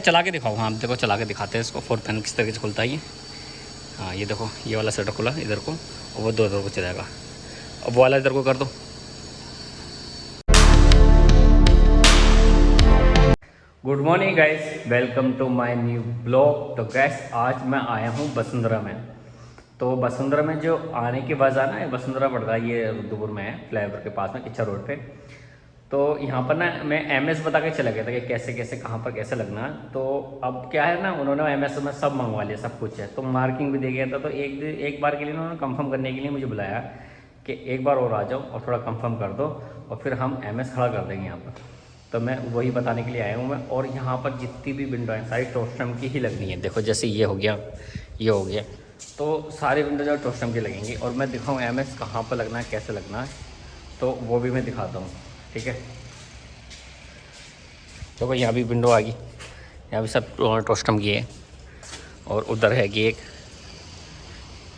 चला के दिखाओ। हाँ देखो चला के दिखाते हैं इसको। 4 फैन किस तरीके से खुलता है ये। हाँ ये देखो, ये वाला शटर खुला इधर को और वो 2 इधर को चलेगा। अब वो वाला इधर को कर दो। Good morning guys, welcome to my new blog. तो गैस आज मैं आया हूँ वसुंधरा में। तो वसुंधरा में जो आने की वजह ना, वसुंधरा पड़ता है ये रुद्रपुर में है, फ्लाईओवर के पास में किच्चा रोड पे। तो यहाँ पर ना मैं एमएस बता के चला गया था कि कैसे कैसे कहाँ पर कैसे लगना है। तो अब क्या है ना, उन्होंने एमएस में सब मंगवा लिया, सब कुछ है। तो मार्किंग भी दे गया था। तो एक बार के लिए उन्होंने कंफर्म करने के लिए मुझे बुलाया कि एक बार और आ जाओ और थोड़ा कंफर्म कर दो और फिर हम एमएस खड़ा कर देंगे यहाँ पर। तो मैं वही बताने के लिए आया हूँ मैं। और यहाँ पर जितनी भी विंडो हैं सारी टोस्टम की ही लगनी है। देखो जैसे ये हो गया, ये हो गया, तो सारी विंडो जो टोस्टम की लगेंगी। और मैं दिखाऊँ एमएस कहाँ पर लगना है, कैसे लगना है, तो वो भी मैं दिखाता हूँ। ठीक है, देखो यहाँ भी विंडो आ गई, यहाँ भी सब टोस्टम की है। और उधर है कि एक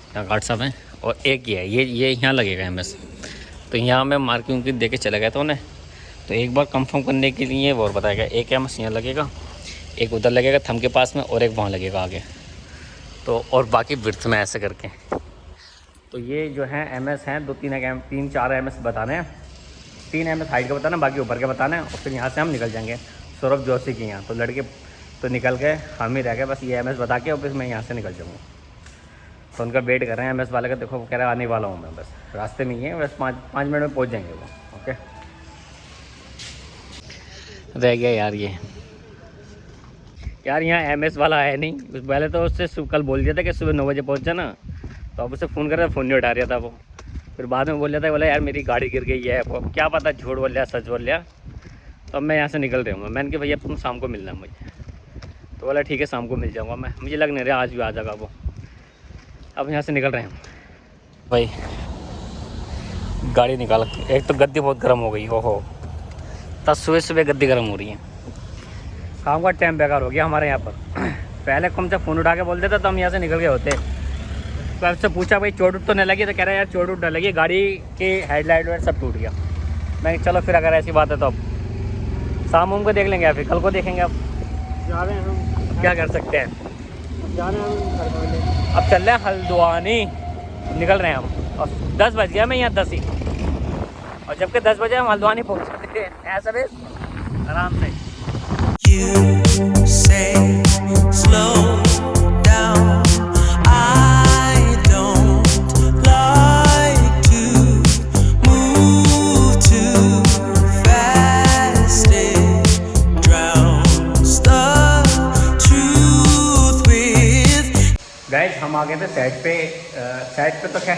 यहाँ गार्ड साहब हैं और एक ये है, ये यहाँ लगेगा एमएस। तो यहाँ मैं मार्किंग की दे के चला गया था उन्हें। तो एक बार कंफर्म करने के लिए वो और बताया, एक एमएस यहाँ लगेगा, एक उधर लगेगा थंब के पास में और एक वहाँ लगेगा आगे। तो और बाकी विड्थ में ऐसे करके। तो ये जो है एमएस हैं 3-4 एमएस बताने हैं। 3 एमएस हाइट का बताना, बाकी ऊपर के बताना है। और फिर यहाँ से हम निकल जाएंगे सौरभ जोशी के यहाँ। तो लड़के तो निकल गए, हम ही रह गए बस ये एमएस बता के, और फिर मैं यहाँ से निकल जाऊँगा। तो उनका वेट कर रहे हैं एमएस वाले का। देखो कह रहा आने वाला हूँ मैं, बस रास्ते में ही है, बस 5 मिनट में पहुँच जाएंगे वो। ओके, रह गया यार ये। यार यहाँ एमएस वाला है नहीं। पहले तो उससे कल बोल दिया था कि सुबह 9 बजे पहुँच जाना। तो अब उसे फ़ोन कर रहा था, फ़ोन नहीं उठा रहा था वो। फिर बाद में बोल रहा था, बोला यार मेरी गाड़ी गिर गई है। वो क्या पता झूठ बोल लिया सच बोल लिया। तो अब मैं यहाँ से निकल रहा हूँ। मैंने कहा भैया तुम शाम को मिलना है मुझे। तो बोला ठीक है शाम को मिल जाऊँगा मैं। मुझे लग नहीं रहा आज भी आ जाएगा वो। अब यहाँ से निकल रहे हैं भाई। गाड़ी निकाल, एक तो गद्दी बहुत गर्म हो गई। ओहो, तब सुबह गद्दी गर्म हो रही है। काम का टाइम बेकार हो गया हमारे यहाँ पर। पहले हमसे फ़ोन उठा के बोल देते तो हम यहाँ से निकल गए होते। तो आपसे पूछा भाई चोट उट तो नहीं लगी? तो कह रहा है यार चोट उट नहीं लगी, गाड़ी के हेडलाइट वाइट सब टूट गया। मैं चलो फिर अगर ऐसी बात है तो अब शाम उम को देख लेंगे या फिर कल को देखेंगे। अब जा रहे हैं हम, क्या कर सकते हैं। जा रहे हैं हम अब चल रहे हैं हल्द्वानी, निकल रहे हैं हम। और 10 बज गया, मैं यहाँ 10 ही। और जबकि 10 बजे हम हल्द्वानी पहुँच सकते हैं ऐसा भी आराम से। You say slow down. I don't like to move too fast. It drowns the truth with. Guys हम आ गए थे साइड पे। साइड पे तो क्या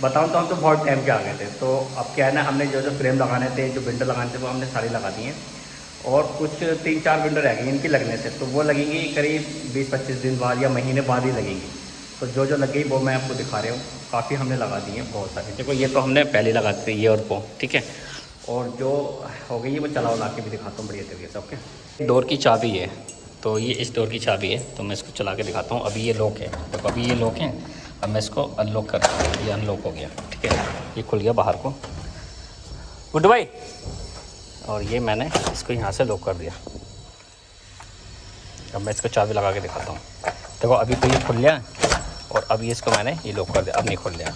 बताऊँ तो हम तो बहुत टाइम के आ गए थे। तो अब क्या है ना, हमने जो फ्रेम लगाने थे, जो विंडो लगाने थे, वो हमने सारी लगा दी हैं। और कुछ 3-4 विंडो रह गई इनकी लगने से। तो वो लगेंगी करीब 20-25 दिन बाद या महीने बाद ही लगेंगी। तो जो लग गई वो मैं आपको दिखा रहा हूँ। काफ़ी हमने लगा दी हैं, बहुत सारी। देखो ये तो हमने पहले लगा दी ये और वो, ठीक है। और जो हो गई है वो चलाओ ला के भी दिखाता हूँ बढ़िया तरीके से। ओके, डोर की चाबी है। तो ये इस डोर की चाबी है। तो मैं इसको चला के दिखाता हूँ। अभी ये लॉक है, देखो अभी ये लॉक है। अब मैं इसको अनलॉक करता हूँ। ये अनलॉक हो गया, ठीक है। ये खुल गया बाहर को। Goodbye. और ये मैंने इसको यहाँ से लॉक कर दिया। अब मैं इसको चाबी लगा के दिखाता हूँ। देखो अभी तो ये खुल गया और अभी इसको मैंने ये लॉक कर दिया, अब नहीं खुल गया।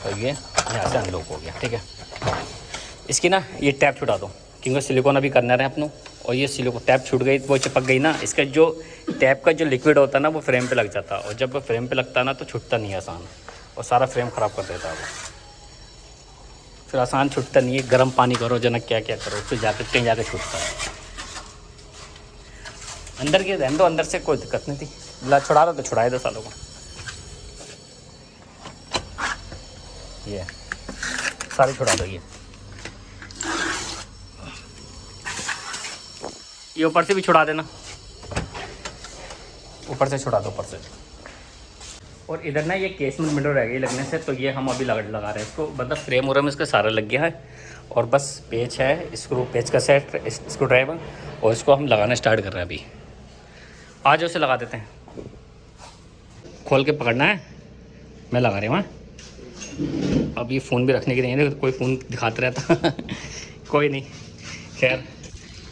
तो ये यहाँ से अनलॉक हो गया, ठीक है। इसकी ना ये टैप छुटा दो, क्योंकि सिलिकॉन अभी करना है अपनों। और ये सिलिकॉन टैप छूट गई, वो चिपक गई ना। इसका जो टैप का जो लिक्विड होता है ना, वो फ्रेम पे लग जाता है। और जब वो फ्रेम पे लगता है ना तो छूटता नहीं है आसान, और सारा फ्रेम ख़राब कर देता है वो। फिर आसान छूटता नहीं है। गर्म पानी करो जनक, क्या क्या करो, फिर जाके कहीं जाके छूटता है। अंदर के रहने दो, अंदर से कोई दिक्कत नहीं थी। ला छुड़ा दो तो छुड़ाए दो सालों को। ये सारी छुड़ा दो। ये ऊपर से भी छुड़ा देना, ऊपर से छुड़ा दो ऊपर से। और इधर ना ये केसमेंट विंडो रह गई लगने से। तो ये हम अभी लगा रहे हैं इसको, मतलब फ्रेम उरम इसका सारा लग गया है। और बस पेच है, स्क्रू पेच का सेट, स्क्रू ड्राइवर। और इसको हम लगाना स्टार्ट कर रहे हैं अभी। आज उसे लगा देते हैं। खोल के पकड़ना है, मैं लगा रहा हूँ। अब ये फ़ोन भी रखने की नहीं है, कोई फ़ोन दिखाता रहता। कोई नहीं, खैर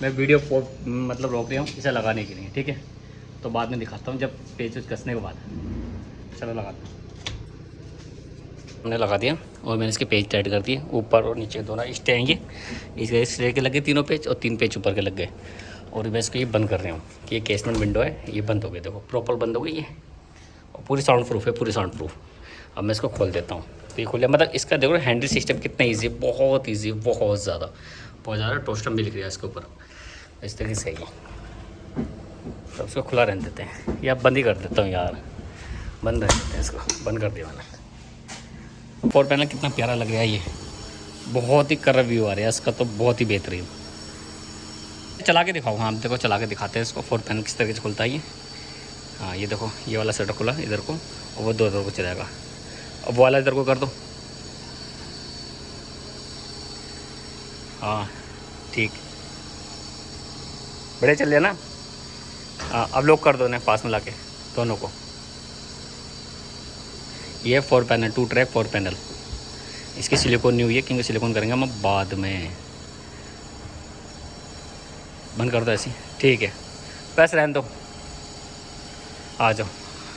मैं वीडियो मतलब रोक रहा हूँ इसे लगाने के लिए, ठीक है। तो बाद में दिखाता हूँ जब पेच कसने के बाद। चलो लगाता हूँ। हमने लगा दिया और मैंने इसके पेज टाइट कर दिए, ऊपर और नीचे दोनों स्टे हैं ये। इसके स्टे के लगे 3 पेज और 3 पेज ऊपर के लग गए। और मैं इसको ये बंद कर रहा हूँ कि ये केसमेंट विंडो है, ये बंद हो गई, देखो प्रॉपर बंद हो गई ये। और पूरी साउंड प्रूफ है, पूरी साउंड प्रूफ। अब मैं इसको खोल देता हूँ। तो ये खोलिए, मतलब इसका देखो हैंडल सिस्टम कितना ईजी है, बहुत ईजी, बहुत ज़्यादा टोस्टर भी लिख रहा है इसके ऊपर। इस तरीके से ही तो उसको खुला रहने देते हैं, या बंद ही कर देता हूँ यार, बंद रहने देते हैं इसको। बंद कर दिया मैंने। 4 पैनल कितना प्यारा लग रहा है ये, बहुत ही कर्व व्यू आ रहा है इसका, तो बहुत ही बेहतरीन। चला के दिखाओ। हाँ देखो चला के दिखाते हैं इसको। 4 पैनल किस तरीके से खुलता है ये। हाँ ये देखो, ये वाला सेटअप खुला इधर को, और वो 2 इधर को चलेगा। अब वो वाला इधर को कर दो। हाँ ठीक, बढ़िया चल रहा ना। हाँ अब लॉक कर दो ना पास में लाके दोनों को। ये 4 पैनल 2 ट्रैक 4 पैनल। इसकी सिलिकॉन नहीं हुई है क्योंकि सिलिकॉन करेंगे हम बाद में। बंद कर दो ऐसी, ठीक है। बस रहने दो, आ जाओ।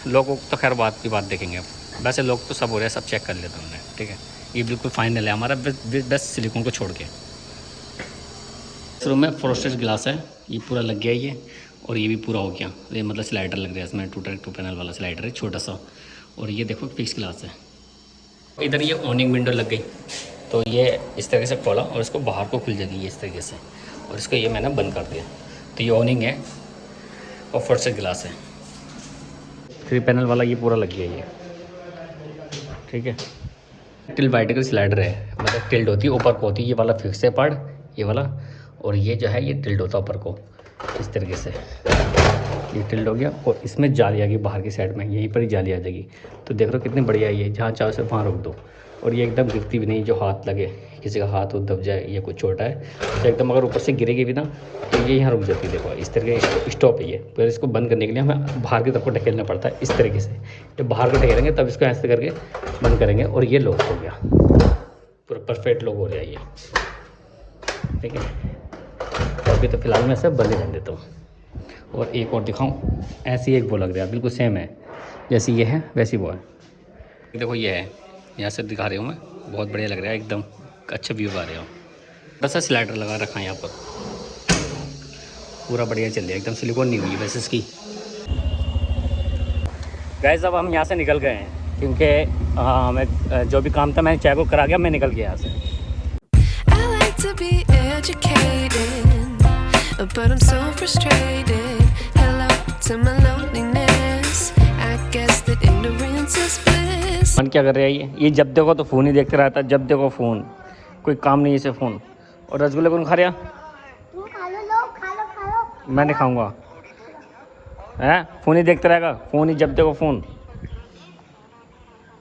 लोग तो खैर बात की बात देखेंगे अब। वैसे लोग तो सब हो रहे हैं, सब चेक कर लेते हमने, ठीक है। ये बिल्कुल फाइनल है हमारा, बस सिलिकॉन को छोड़ के। इस रूम में फ्रोस्टेड ग्लास है, ये पूरा लग गया ये, और ये भी पूरा हो गया। ये मतलब स्लाइडर लग रहा है इसमें, 2 पैनल वाला स्लाइडर है छोटा सा। और ये देखो फिक्स ग्लास है। इधर ये ऑनिंग विंडो लग गई, तो ये इस तरीके से खोला और इसको बाहर को खुल जाएगी ये इस तरीके से। और इसको ये मैंने बंद कर दिया, तो ये ऑनिंग है और फ्रोस्टेड ग्लास है। 3 पैनल वाला ये पूरा लग गया ये, ठीक है। टिल वाइटिकल स्लाइडर है, मतलब टिल्ड होती है ऊपर को होती है। ये वाला फिक्स है पार्ट, ये वाला। और ये जो है ये टिल्ड होता है ऊपर को इस तरीके से। ये टिल्ड हो गया और इसमें जाली आ गई बाहर की साइड में, यहीं पर ही जाली आ जाएगी। तो देख रहे हो कितनी बढ़िया है ये, जहाँ चाहो से वहाँ रोक दो। और ये एकदम गिरती भी नहीं, जो हाथ लगे, किसी का हाथ दब जाए, ये कुछ छोटा है तो एकदम अगर ऊपर से गिरेगी भी ना तो ये यहाँ रुक जाती है। देखो इस तरीके स्टॉप है ये। फिर इसको बंद करने के लिए हमें बाहर की तरफ को ढकेलना पड़ता है इस तरीके से। जब बाहर को ढकेलेंगे तब इसको ऐसे करके बंद करेंगे और ये लॉक हो गया, पूरा परफेक्ट लॉक हो रहा है ये, ठीक है। अभी तो फिलहाल मैं सब बंद ही रहने देता हूँ। और एक और दिखाऊँ, ऐसी एक वो लग रहा है, बिल्कुल सेम है जैसी ये है वैसी वो है। देखो ये है, यहाँ से दिखा रही हूँ मैं, बहुत बढ़िया लग रहा है, एकदम अच्छा व्यू आ रहा है। बस स्लाइडर लगा रखा है यहाँ पर, पूरा बढ़िया चल रहा है, एकदम सिलिकॉन नहीं हुई वैसे इसकी। गाइस अब हम यहाँ से निकल गए हैं क्योंकि हमें जो भी काम था मैंने चाय को करा गया, मैं निकल गया यहाँ से। I like to be educated, but I'm so frustrated. Hello to my loneliness. I guess that ignorance is bliss. मन क्या कर रहा है ये जब देखो तो फ़ोन ही देखते रहता है, जब देखो फ़ोन, कोई काम नहीं है इसे फ़ोन। और रसगुल्ले कौन खा रहा? तुम खा लो। मैं नहीं खाऊंगा, हैं? फ़ोन ही देखते रहेगा, फ़ोन ही जब देखो फ़ोन।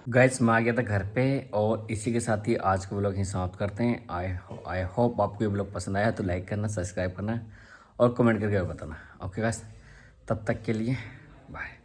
गाइस मैं आ गया था घर पे और इसी के साथ ही आज का व्लॉग ही समाप्त करते हैं। आई होप आपको ये व्लॉग पसंद आया तो लाइक करना, सब्सक्राइब करना और कमेंट करके बताना। ओके गाइस, तब तक के लिए बाय।